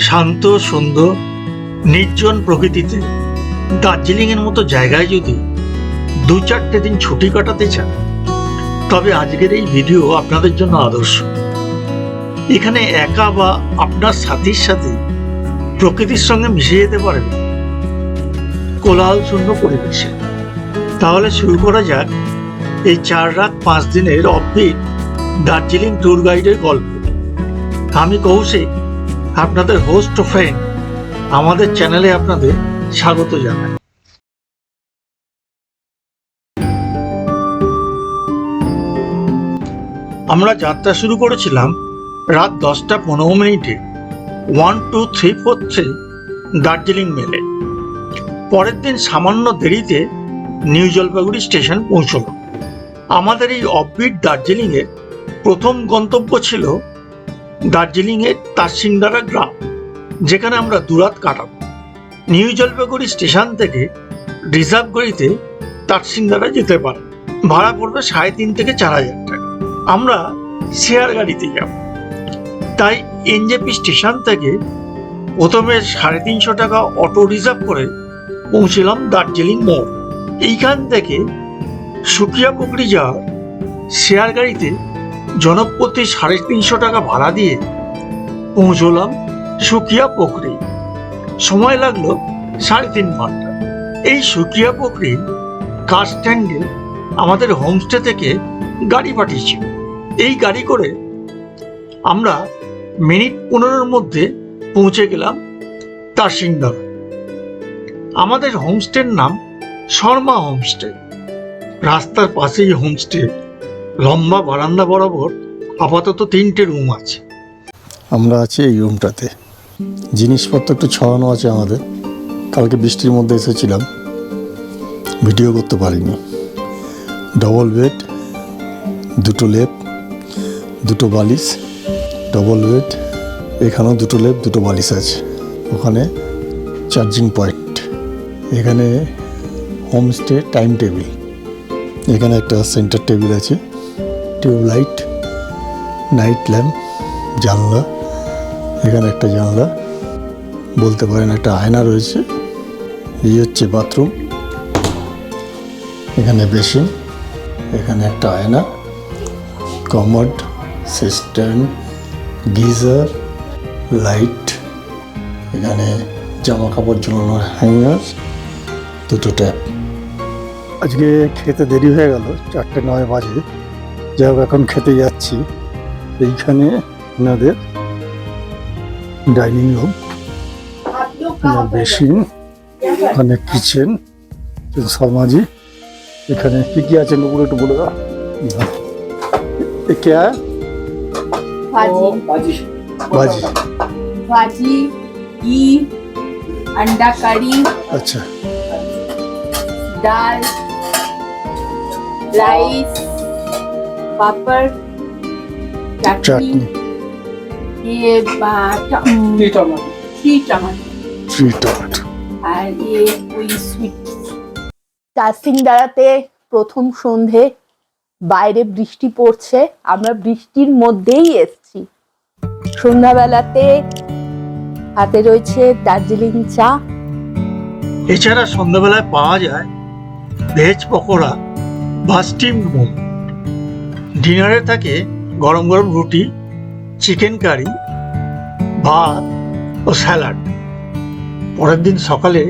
শান্ত সুন্দর নির্জন প্রকৃতিতে দার্জিলিংয়ের মতো জায়গায় যদি 2-4 দিন ছুটি কাটাতে চান, তবে আজকের এই ভিডিও আপনাদের জন্য আদর্শ। এখানে একা বা আপনার সাথীর সাথে প্রকৃতির সঙ্গে মিশে যেতে পারবেন কোলাহল শূন্য পরিবেশে। তাহলে শুরু করা যাক এই 4 রাত 5 দিনের অফবিট দার্জিলিং ট্যুর গাইডের গল্প। আমি কৌশিক, আপনাদের হোস্ট ও ফ্রেন্ড। আমাদের চ্যানেলে আপনাদের স্বাগত জানাই। আমরা যাত্রা শুরু করেছিলাম রাত 10:15 1234 দার্জিলিং মেলে। পরের দিন সামান্য দেরিতে নিউ জলপাইগুড়ি স্টেশন পৌঁছল। আমাদের এই অফবিট দার্জিলিংয়ের প্রথম গন্তব্য ছিল দার্জিলিংয়ের তারসিংদারা গ্রাম, যেখানে আমরা দুরাত কাটাবো। নিউ জলপাইগুড়ি স্টেশন থেকে রিজার্ভ গাড়িতে তারসিংদারা যেতে পারে। ভাড়া পড়বে 3,500 থেকে 4,000 টাকা। আমরা শেয়ার গাড়িতে যাব, তাই এনজেপি স্টেশন থেকে প্রথমে 350 টাকা অটো রিজার্ভ করে পৌঁছলাম দার্জিলিং মোড়। এইখান থেকে সুকিয়া পুকুরি যাওয়ার শেয়ার গাড়িতে জনপ্রতি 350 টাকা ভাড়া দিয়ে পৌঁছলাম সুকিয়া পুকুরি। সময় লাগলো 3.5 ঘন্টা। এই সুকিয়া পুকুরি কার স্ট্যান্ডে আমাদের হোমস্টে থেকে গাড়ি পাঠিয়েছিল। এই গাড়ি করে আমরা মিনিট 15-এর মধ্যে পৌঁছে গেলাম তারসিংদারা। আমাদের হোমস্টের নাম শর্মা হোমস্টে। রাস্তার পাশেই হোমস্টে, লম্বা বারান্দা বরাবর আপাতত 3টে রুম আছে। আমরা আছি এই রুমটাতে। জিনিসপত্র একটু ছড়ানো আছে আমাদের। কালকে বৃষ্টির মধ্যে এসেছিলাম, ভিডিও করতে পারিনি। ডবল বেড, 2টো লেপ, 2টো বালিশ, ডবল বেড। এখানেও 2টো লেপ, 2টো বালিশ আছে। ওখানে চার্জিং পয়েন্ট। এখানে হোমস্টে টাইম টেবিল। এখানে একটা সেন্টার টেবিল আছে, টিউবলাইট, নাইট ল্যাম্প, জানলা। এখানে একটা জানলা, বলতে পারেন একটা আয়না রয়েছে। এই হচ্ছে বাথরুম। এখানে বেসিন, এখানে একটা আয়না, কমোড, সিস্টেম, গিজার, লাইট। এখানে জামা কাপড় ঝোলানোর হ্যাঙ্গার, 2টো ট্যাপ। আজকে খেতে দেরি হয়ে গেল, 4:09 বাজে। যাই হোক, এখন খেতে যাচ্ছি। এইখানে ওনাদের ডাইনিং রুম, বেসিন, ওখানে কিচেন, শর্মাজি। এখানে কি কি আছে উপরে একটু বলে দাও। क्या है? भाजी भाजी। भाजी, घी, अंडा करी, अच्छा, दाल, राइस, पापड़, चटनी, चटनी, ये 3 टमाटर 3 टमाटर। আর ये कोई स्वीट। তারসিংদারাতে প্রথম সন্ধে, বাইরে বৃষ্টি পড়ছে। আমরা বৃষ্টির মধ্যেই এসেছি। সন্ধ্যাবেলাতে হাতে রয়েছে দার্জিলিং চা। এছাড়া সন্ধ্যাবেলায় পাওয়া যায় ভেজ পকোড়া বা স্টিম মোমো। ডিনারে থাকে গরম গরম রুটি, চিকেন কারি, ভাত ও স্যালাড। পরের দিন সকালে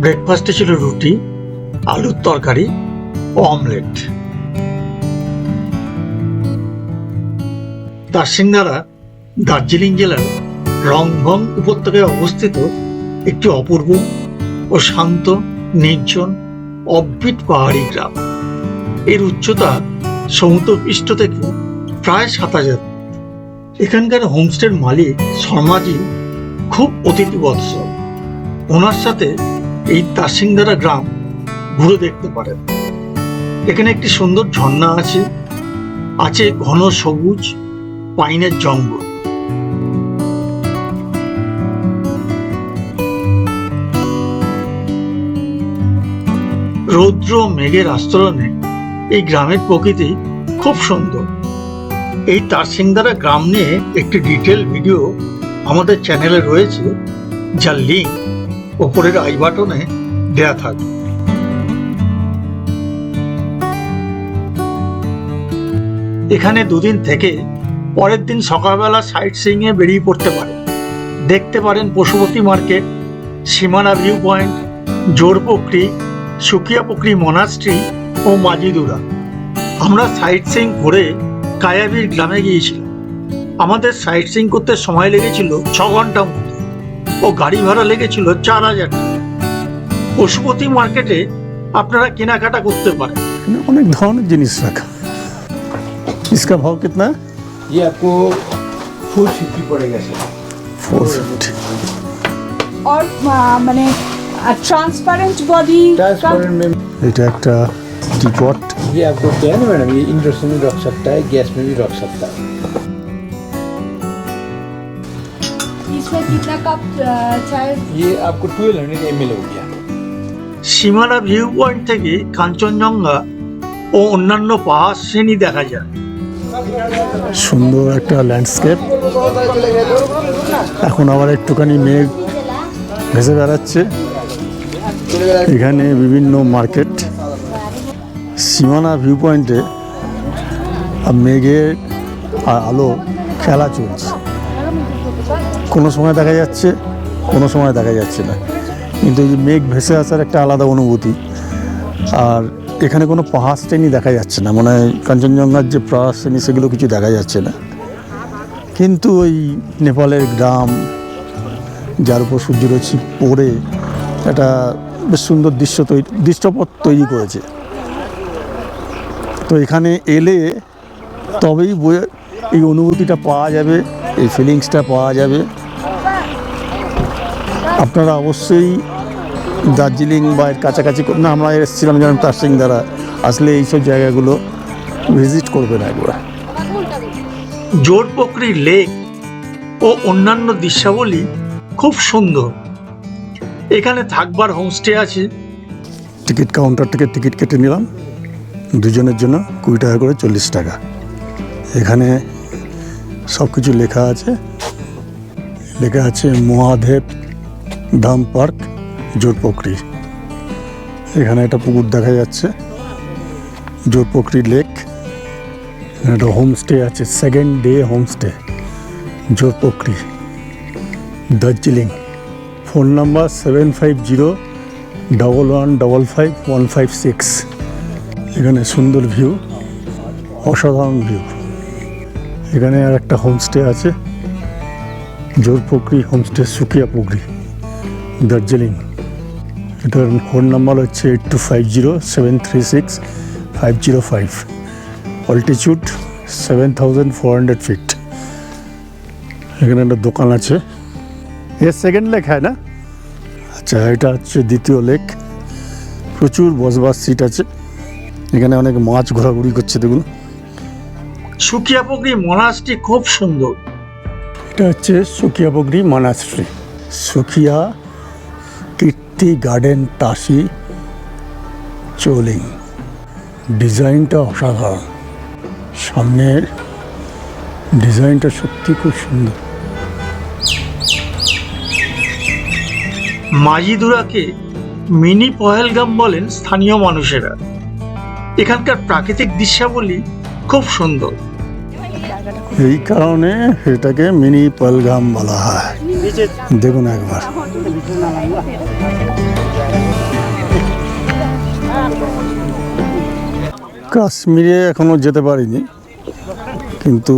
ব্রেকফাস্টে ছিল রুটি, আলুর তরকারি ও অমলেট। তারসিংদারা দার্জিলিং জেলার রংভং উপত্যকায় অবস্থিত একটি অপূর্ব ও শান্ত, নির্জন, অফবিট পাহাড়ি গ্রাম। এর উচ্চতা সমুদ্রপৃষ্ঠ থেকে প্রায় 7,000। এখানকার হোমস্টের মালিক শর্মাজি খুব অতিথিবৎসল। ওনার সাথে এই তারসিংদারা গ্রাম ঘুরে দেখতে পারেন। এখানে একটি সুন্দর ঝর্ণা আছে, আছে ঘন সবুজ পাইনের জঙ্গল। রৌদ্র মেঘের আস্তরণে এই গ্রামের প্রকৃতি খুব সুন্দর। এই তারসিংদারা গ্রাম নিয়ে একটি ডিটেল ভিডিও আমাদের চ্যানেলে রয়েছে, যার লিঙ্ক ওপরের আই বাটনে দেয়া থাকবে। এখানে দুদিন থেকে পরের দিন সকালবেলা সাইট সিইং এ বেরিয়ে পড়তে পারেন। দেখতে পারেন পশুপতি মার্কেট, সীমানা ভিউ পয়েন্ট, জোরপোখরি, সুকিয়াপুকুরি মনাস্ট্রি ও মাজিদুরা। আমরা সাইট সিইং করে কায়াবির গ্রামে গিয়েছিলাম। আমাদের সাইট সিইং করতে সময় লেগেছিল 6 ঘন্টা মতো ও গাড়ি ভাড়া লেগেছিল 4000 টাকা। পশুপতি মার্কেটে আপনারা কেনাকাটা করতে পারেন। অনেক ধরনের জিনিস রাখা। इसका भाव कितना है? ये आपको 450 पड़ेगा सर। 450। और মানে ट्रांसपेरेंट बॉडी ट्रांसपेरेंट में এটা একটা टीपॉट। ये आपको क्या है ना मैडम, ये इंडक्शन में रख सकता है, गैस में भी रख सकता है। इसमें कितना कप चाय? ये आपको 1200 ml हो गया। সীমানা ভিউ পয়েন্ট থেকে কাঞ্চনজঙ্ঘা ও অন্যান্য পাহাড় শ্রেণী দেখা যায়। সুন্দর একটা ল্যান্ডস্কেপ। এখন আবার একটুখানি মেঘ ভেসে বেড়াচ্ছে। এখানে বিভিন্ন মার্কেট। সীমানা ভিউ পয়েন্টে মেঘের আর আলো খেলা চলছে। কোনো সময় দেখা যাচ্ছে, কোনো সময় দেখা যাচ্ছে না, কিন্তু এই যে মেঘ ভেসে আসার একটা আলাদা অনুভূতি। আর এখানে কোনো পাহাড় শ্রেণী দেখা যাচ্ছে না, মানে কাঞ্চনজঙ্ঘার যে পাহাড় শ্রেণী সেগুলো কিছু দেখা যাচ্ছে না, কিন্তু ওই নেপালের গ্রাম যার উপর সূর্যরশ্মি পড়ে একটা বেশ সুন্দর দৃশ্যপট তৈরি করেছে। তো এখানে এলে তবেই এই অনুভূতিটা পাওয়া যাবে, এই ফিলিংসটা পাওয়া যাবে। আপনারা অবশ্যই দার্জিলিং বা এর কাছাকাছি না, আমরা এসেছিলাম যেমন তারসিং দ্বারা, আসলে এইসব জায়গাগুলো ভিজিট করবেন একবার। জোরপোখরি লেক ও অন্যান্য দৃশ্যাবলী খুব সুন্দর। এখানে থাকবার হোমস্টে আছে। টিকিট কাউন্টার থেকে টিকিট কেটে নিলাম, দুজনের জন্য 20 টাকা করে, 40 টাকা। এখানে সব কিছু লেখা আছে। লেখা আছে মহাদেব ধাম পার্ক জোরপোখরি। এখানে একটা পুকুর দেখা যাচ্ছে, জোরপোখরি লেক। একটা হোমস্টে আছে, 2nd day homestay, Jorpokhri, Darjeeling. Phone number 7501155156। এখানে সুন্দর ভিউ, অসাধারণ ভিউ। এখানে আর একটা হোমস্টে আছে, জোরপোখরি হোমস্টে, সুকিয়াপুকুরি, দার্জিলিং। এটার ফোন নাম্বার হচ্ছে 8250736505। Altitude 7400 feet. এখানে একটা দোকান আছে। এর 2nd লেক হয় না? আচ্ছা, এটা হচ্ছে 2য় লেক। প্রচুর বসবার সিট আছে। এখানে অনেক মাছ ঘোরাঘুরি করছে, দেখুন। সুকিয়াপুকুরি মনাস্ট্রি খুব সুন্দর। এটা হচ্ছে সুকিয়াপুকুরি মনাস্ট্রি, সুকিয়া কীর্তি গার্ডেন তাসি চোলিং। ডিজাইনটা অসাধারণ, সামনের ডিজাইনটা সত্যি খুব সুন্দর। মাজিদুরাকে মিনি পহেলগাম বলেন স্থানীয় মানুষেরা। এখানকার প্রাকৃতিক দৃশ্যাবলী খুব সুন্দর। এই কারণে এটাকে মিনি পহেলগাম বলা হয়। দেখুন একবার। কাশ্মীরে এখনো যেতে পারিনি, কিন্তু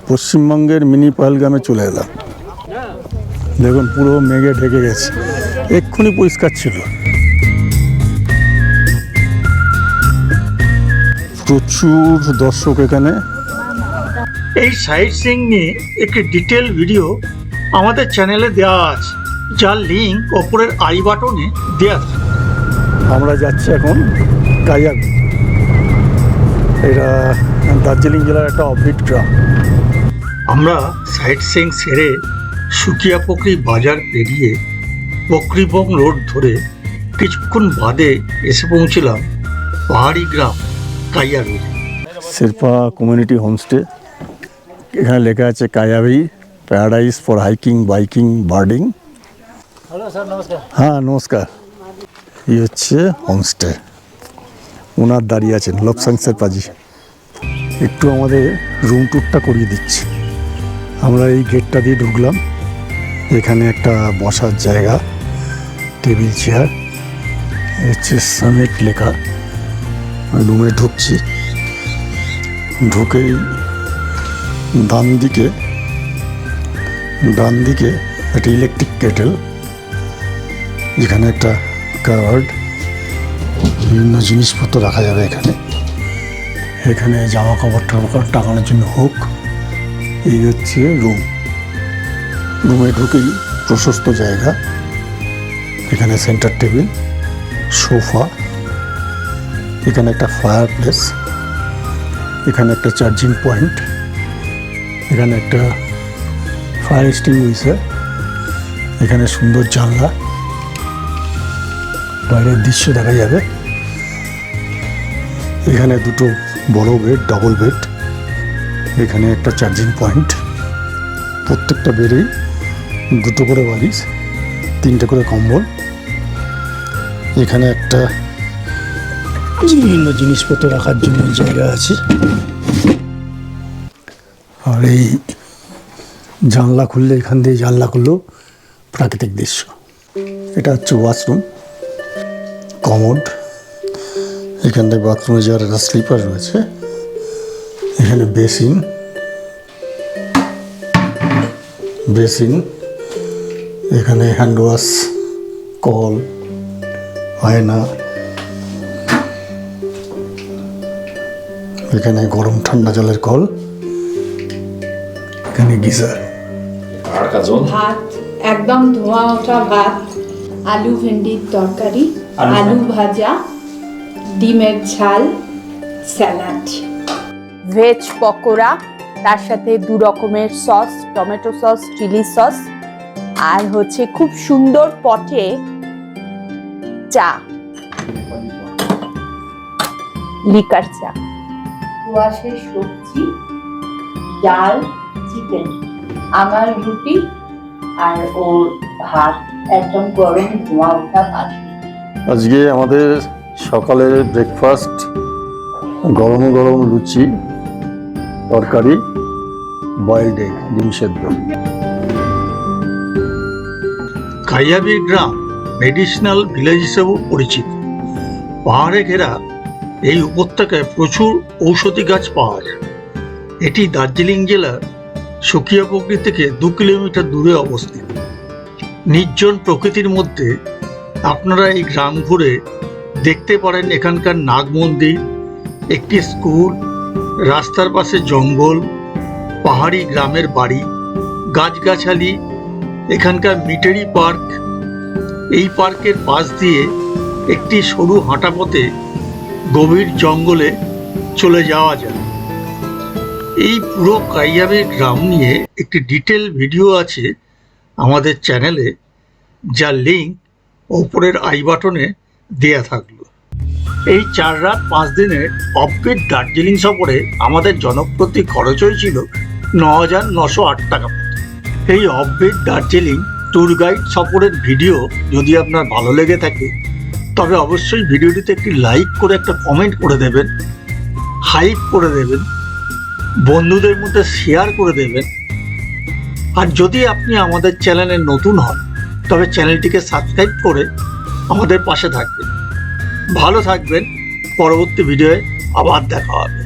পশ্চিমবঙ্গের মিনি পহেলগামে চলে এলাম। দেখুন পুরো মেঘে ঢেকে গেছে, এক্ষুনি পরিষ্কার ছিল। প্রচুর দর্শক এখানে। এই সাইট সিইং নিয়ে একটি ডিটেল ভিডিও আমাদের চ্যানেলে দেওয়া আছে, যার লিঙ্ক ওপরের আই বাটনে দেওয়া থাকে। আমরা যাচ্ছি এখন কায়াবি। এটা দার্জিলিং জেলার একটা অফবিট গ্রাম। আমরা সাইট সিইং সেরে সুকিয়াপুকুরি বাজার পেরিয়ে পকরিবং রোড ধরে কিছুক্ষণ বাদে এসে পৌঁছলাম পাহাড়ি গ্রাম কায়াবি। Sherpa community homestay. এখানে লেখা আছে Kayabi paradise for hiking, biking, birding. Hello sir, নমস্কার। হ্যাঁ নমস্কার। এই হচ্ছে হোমস্টে, ওনার দাঁড়িয়ে আছেন লবসাংসের পাজি। একটু আমাদের রুম ট্যুরটা করিয়ে দিচ্ছি। আমরা এই গেটটা দিয়ে ঢুকলাম, এখানে একটা বসার জায়গা, টেবিল চেয়ার, হচ্ছে সামিট লেখা। রুমে ঢুকছি, ঢুকেই ডান দিকে একটা ইলেকট্রিক কেটেল, যেখানে একটা কার্ড, বিভিন্ন জিনিসপত্র রাখা যাবে এখানে জামা কাপড় টাঙানোর জন্য হোক। এই হচ্ছে রুমে ঢুকেই প্রশস্ত জায়গা, এখানে সেন্টার টেবিল, সোফা, এখানে একটা ফায়ার প্লেস, এখানে একটা চার্জিং পয়েন্ট, এখানে একটা ফায়ার এক্সটিংগুইশার, এখানে সুন্দর জানলা, বাইরের দৃশ্য দেখা যাবে। এখানে দুটো বড় বেড, ডবল বেড, এখানে একটা চার্জিং পয়েন্ট, প্রত্যেকটা বেডেই দুটো করে বালিশ, 3টে করে কম্বল, এখানে একটা বিভিন্ন জিনিসপত্র রাখার জন্য জায়গা আছে। আর এই জানলা খুললে, এখান দিয়ে জানলা খুললেও প্রাকৃতিক দৃশ্য। এটা হচ্ছে ওয়াশরুম, কমোড, এখানটায় বাথরুমে যাওয়ার একটা স্লিপার রয়েছে, এখানে বেসিন, এখানে হ্যান্ড ওয়াশ, কল, আয়না, এখানে গরম ঠান্ডা জলের কল, এখানে গিজার। ভাত, একদম ধোঁয়া ওঠা ভাত, আলু ভেন্ডির তরকারি, আলু ভাজা, ডিমের ঝাল, স্যালাড, ভেজ পকোড়া, তার সাথে 2 রকমের sauce, tomato sauce, chilli sauce, আর হচ্ছে খুব সুন্দর পটে চা, লিকার চা, কুয়াশের সবজি, ডাল, চিকেন, আমার রুটি, আর ওর ভাত, একদম গরম ধোঁয়া ওঠা ভাত। আজকে আমাদের সকালের ব্রেকফাস্ট, গরম গরম লুচি, তরকারি, বয়েলড এগ, ডিম সেদ্ধ। কাইয়াবি গ্রাম মেডিসিনাল ভিলেজ হিসেবেও পরিচিত। পাহাড়ে ঘেরা এই উপত্যকায় প্রচুর ঔষধি গাছ পাওয়া যায়। এটি দার্জিলিং জেলার সুকিয়াপোখরি থেকে 2 কিলোমিটার দূরে অবস্থিত। নির্জন প্রকৃতির মধ্যে আপনারা এই গ্রাম ঘুরে দেখতে পারেন এখানকার নাগ মন্দির, একটি স্কুল, রাস্তার পাশে জঙ্গল, পাহাড়ি গ্রামের বাড়ি, গাছগাছালি, এখানকার মিটেরি পার্ক। এই পার্কের পাশ দিয়ে একটি সরু হাঁটা পথে গভীর জঙ্গলে চলে যাওয়া যায়। এই পুরো কাইয়াবি গ্রাম নিয়ে একটি ডিটেল ভিডিও আছে আমাদের চ্যানেলে, যার লিঙ্ক ওপরের আই বাটনে দেয়া থাকলো। এই 4 রাত 5 দিনের অফবিট দার্জিলিং সফরে আমাদের জনপ্রতি খরচ হয়েছিল 9,908 টাকা মতো। এই অফবিট দার্জিলিং ট্যুর গাইড সফরের ভিডিও যদি আপনার ভালো লেগে থাকে, তবে অবশ্যই ভিডিওটিতে একটি লাইক করে একটা কমেন্ট করে দেবেন, হাইপ করে দেবেন, বন্ধুদের মধ্যে শেয়ার করে দেবেন। আর যদি আপনি আমাদের চ্যানেলে নতুন হন, তবে চ্যানেলটিকে সাবস্ক্রাইব করে আমাদের পাশে থাকবেন। ভালো থাকবেন, পরবর্তী ভিডিওয়ে আবার দেখা হবে।